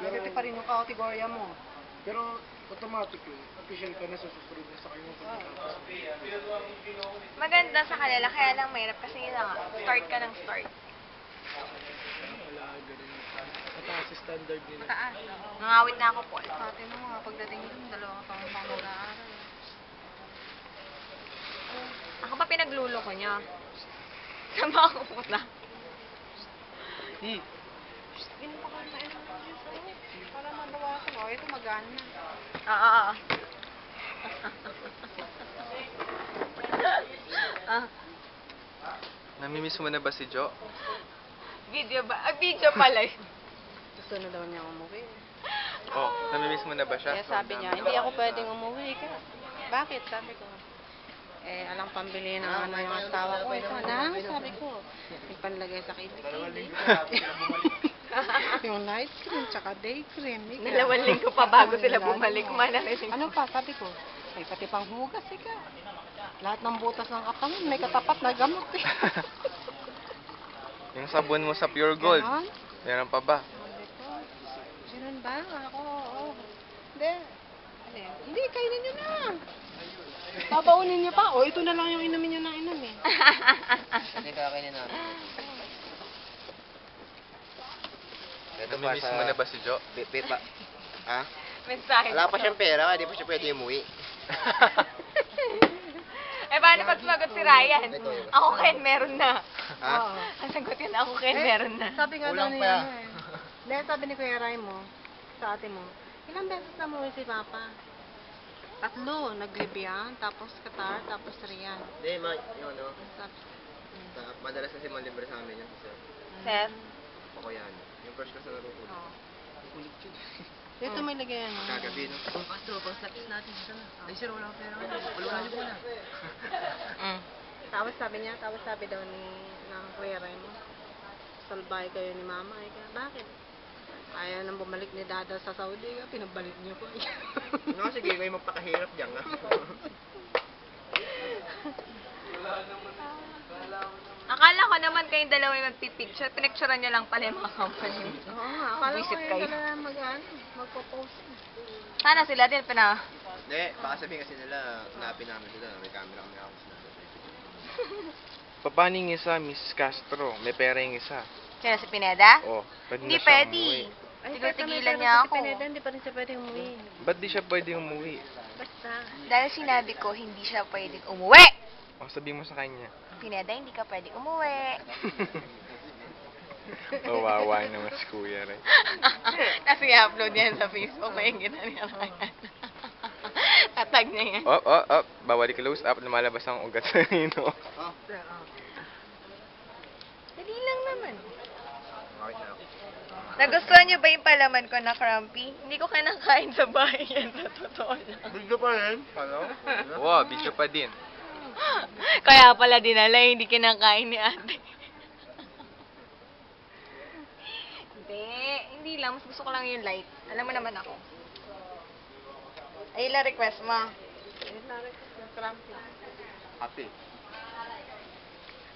Negative pa rin yung kategorya mo. Pero automatic yun. Official ka na susunod na sa kanyang pagkakataon. Maganda sa kanila, kaya lang mahirap kasi yun na nga, start ka ng start. Wala, ganun. Mataas yung standard nila. Mataas, oo. Nangawit na ako po. Sa atin mo nga, pagdating dun, 2 taon pa mag-aaral. Ako pa pinaglulo ko niya. Saan ba ako pupunta? Inom pa kayo na inom ng juice, para mabawasan. O, ito magaan na. Oo. Namimiss mo na ba si Jo? Video ba? Ah, video pala yun. Gusto na daw niya umuwi. Oh, namimiss mo na ba siya? Kaya sabi niya, hindi ako pwedeng umuwi. Kaya, bakit? Sabi ko. Alang pambili ng ano yung asawa ko. Ito na, sabi ko. Yung panlagay sa kilikili. Yung night cream, tsaka day cream. Dalawang linggo pa bago sila bumalik. Manarinig. Ano pa, sabi ko. Ay, pati pang hugas, ika. Lahat ng butas ng katawan, may katapat na gamot eh. Yung sabon mo sa Pure Gold. Ganon? Meron pa ba? Sabi ko, ganun ba? Ako, oo. Hindi. Ano yun? Hindi, kainin nyo na. Babaunin nyo pa. O, ito na lang yung inumin nyo ng inum eh. Hindi kakainin namin. Ito pa Namimiss mo na ba si Jo? Pa. Ha? Mensahe. Wala pa siyang pera, hindi pa siya pwede umuwi. Eh, paano pag sumagot si Ryan? Ito. Ako, Ken, meron na. Ha? Oo. Ang sagot yun, ako, Ken, meron na. Sabi nga daw Kulang ni pa. ano eh. Hindi, sabi ni Kuya Ray mo, sa ate mo, ilang beses na umuwi si Papa? 3, nag-Libyan, tapos Qatar, tapos Riyan. Hindi, yung ano, Sabi, madalas kasi malibre sa amin yan. Sir. Seth? Ako yan. Yung first class na narukulo. Oo. Kulit yun. dito may lagay ano. Kagabi, no? Tapos sabi daw ni ng Kuya Ray mo, salbay kayo ni Mama. Eh, kaya, bakit? Ayaw nang bumalik ni Dada sa Saudi, pinabalik niyo ko. No, sige, kayo magpakahirap dyan, ha? Akala ko naman kayong dalawa yung magpipicture. Pinicturean niyo lang pala yung mga company. Oo nga, akala ko Visit yung kayo. dala magpo-post. Sana sila din Hindi, baka sabihin kasi nila, hanapin namin sila, may camera kami ako sila. Paano yung isa, Miss Castro? May pera yung isa. Sino, si Pineda? Oh, pwede Hindi na siya pwede. umuwi. Tigilan niya ako. Hindi pa rin siya pwedeng umuwi. Ba't di siya pwede umuwi? Basta. Dahil sinabi ko, hindi siya pwedeng umuwi. O, sabihin mo sa kanya. Pineda, hindi ka pwedeng umuwi. Kawawa naman si Kuya Ray. Kasi i-upload yan sa Facebook. Kaya yung gina niya lang yan. Tatag niya yan. Bawal i-close up, lumalabas ang ugat sa nino. Oh, Dali lang naman. bakit na ako? Nagustuhan niyo ba yung palaman ko na crumpy? Hindi ko kinakain sa bahay yan, sa totoo lang. Bigla pa rin? Ano? Wow, video pa din. Kaya pala dinala, hindi kinakain ni ate. Hindi lang. Mas gusto ko lang yung light. Alam mo naman ako. Ay, ilang request mo? Happy.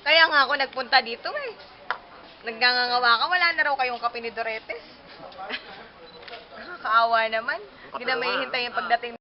Kaya nga ako nagpunta dito eh. Nagngangawa ka, wala na raw kayong kape ni Doretes. Nakakaawa naman. Hindi na may hintay yung pagdating